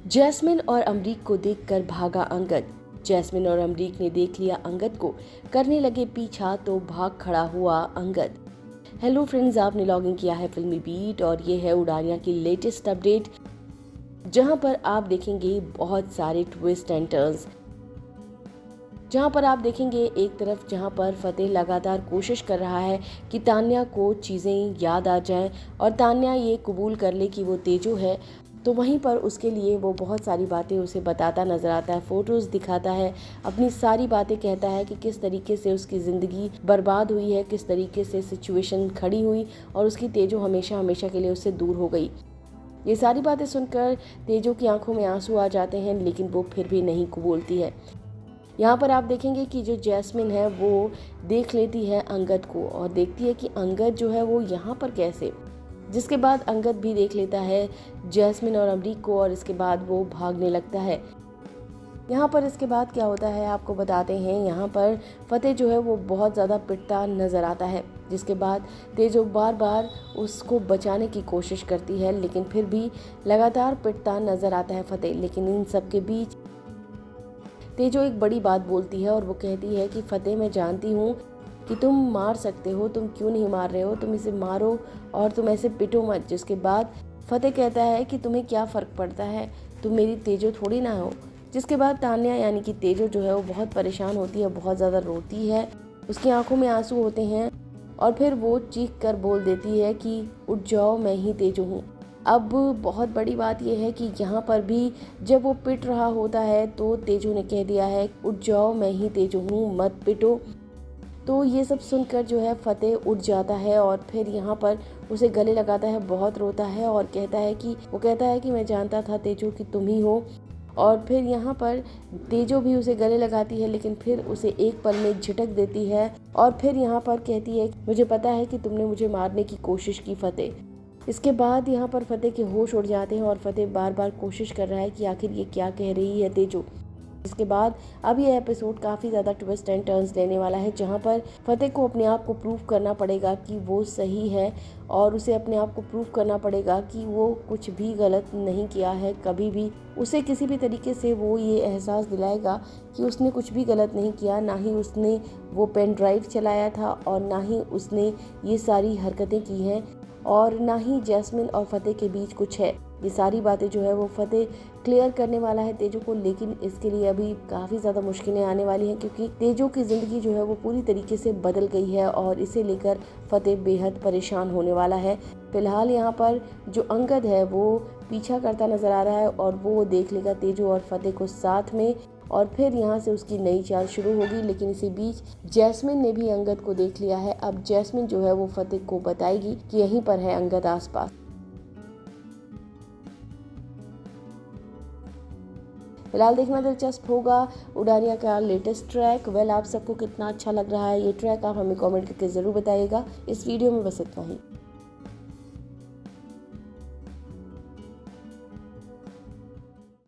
Jasmine और अमरीक को देखकर भागा अंगद। जैस्मिन और अमरीक ने देख लिया अंगद को, करने लगे पीछा तो भाग खड़ा हुआ अंगद। हेलो फ्रेंड्स, आपने लॉगिन किया है फिल्मी बीट और ये है उड़ानिया की लेटेस्ट अपडेट, जहां पर आप देखेंगे बहुत सारे ट्विस्ट एंड टर्न्स। जहां पर आप देखेंगे एक तरफ जहां पर फतेह लगातार कोशिश कर रहा है कि तान्या को चीज़ें याद आ जाएं और तान्या ये कबूल कर ले कि वो तेजो है, तो वहीं पर उसके लिए वो बहुत सारी बातें उसे बताता नज़र आता है, फ़ोटोज़ दिखाता है, अपनी सारी बातें कहता है कि किस तरीके से उसकी ज़िंदगी बर्बाद हुई है, किस तरीके से सिचुएशन खड़ी हुई और उसकी तेजो हमेशा हमेशा के लिए उससे दूर हो गई। ये सारी बातें सुनकर तेजो की आंखों में आंसू आ जाते हैं, लेकिन वो फिर भी नहीं कबूलती है। यहाँ पर आप देखेंगे कि जो जैस्मिन है वो देख लेती है अंगद को और देखती है कि अंगद जो है वो यहाँ पर कैसे, जिसके बाद अंगद भी देख लेता है जैस्मिन और अमरीक को और इसके बाद वो भागने लगता है। यहाँ पर इसके बाद क्या होता है आपको बताते हैं। यहाँ पर फतेह जो है वो बहुत ज़्यादा पिटता नज़र आता है, जिसके बाद तेजो बार बार उसको बचाने की कोशिश करती है, लेकिन फिर भी लगातार पिटता नज़र आता है फतेह। लेकिन इन सब के बीच तेजो एक बड़ी बात बोलती है और वो कहती है कि फतेह, मैं जानती हूँ कि तुम मार सकते हो, तुम क्यों नहीं मार रहे हो, तुम इसे मारो और तुम ऐसे पिटो मत। जिसके बाद फतेह कहता है कि तुम्हें क्या फ़र्क पड़ता है, तुम मेरी तेजो थोड़ी ना हो। जिसके बाद तान्या यानी कि तेजो जो है वो बहुत परेशान होती है, बहुत ज़्यादा रोती है, उसकी आंखों में आंसू होते हैं और फिर वो चीख कर बोल देती है कि उठ जाओ, मैं ही तेजो हूँ। अब बहुत बड़ी बात यह है कि यहाँ पर भी जब वो पिट रहा होता है तो तेजो ने कह दिया है उठ जाओ, मैं ही तेजो हूँ, मत पिटो। तो ये सब सुनकर जो है फतेह उठ जाता है और फिर यहाँ पर उसे गले लगाता है, बहुत रोता है और कहता है कि मैं जानता था तेजो कि तुम ही हो। और फिर यहाँ पर तेजो भी उसे गले लगाती है, लेकिन फिर उसे एक पल में झिटक देती है और फिर यहाँ पर कहती है मुझे पता है कि तुमने मुझे मारने की कोशिश की फतेह। इसके बाद यहाँ पर फतेह के होश उड़ जाते हैं और फतेह बार बार कोशिश कर रहा है कि आखिर ये क्या कह रही है तेजो। इसके बाद अब ये एपिसोड काफ़ी ज़्यादा ट्विस्ट एंड टर्न्स लेने वाला है, जहाँ पर फतेह को अपने आप को प्रूव करना पड़ेगा कि वो सही है और उसे अपने आप को प्रूव करना पड़ेगा कि वो कुछ भी गलत नहीं किया है कभी भी। उसे किसी भी तरीके से वो ये एहसास दिलाएगा कि उसने कुछ भी गलत नहीं किया, ना ही उसने वो पेन ड्राइव चलाया था और ना ही उसने ये सारी हरकतें की हैं और ना ही जैस्मिन और फतेह के बीच कुछ है। ये सारी बातें जो है वो फतेह क्लियर करने वाला है तेजो को, लेकिन इसके लिए अभी काफ़ी ज़्यादा मुश्किलें आने वाली हैं, क्योंकि तेजो की ज़िंदगी जो है वो पूरी तरीके से बदल गई है और इसे लेकर फतेह बेहद परेशान होने वाला है। फिलहाल यहाँ पर जो अंगद है वो पीछा करता नज़र आ रहा है और वो देख लेगा तेजो और फतेह को साथ में और फिर यहाँ से उसकी नई चाल शुरू होगी। लेकिन इसी बीच जैस्मिन ने भी अंगद को देख लिया है। अब जैस्मिन जो है वो फतेह को बताएगी कि यहीं पर है अंगद आसपास। फिलहाल देखना दिलचस्प होगा उड़ानिया का लेटेस्ट ट्रैक। आप सबको कितना अच्छा लग रहा है ये ट्रैक, आप हमें कमेंट करके ज़रूर बताइएगा। इस वीडियो में बस इतना ही।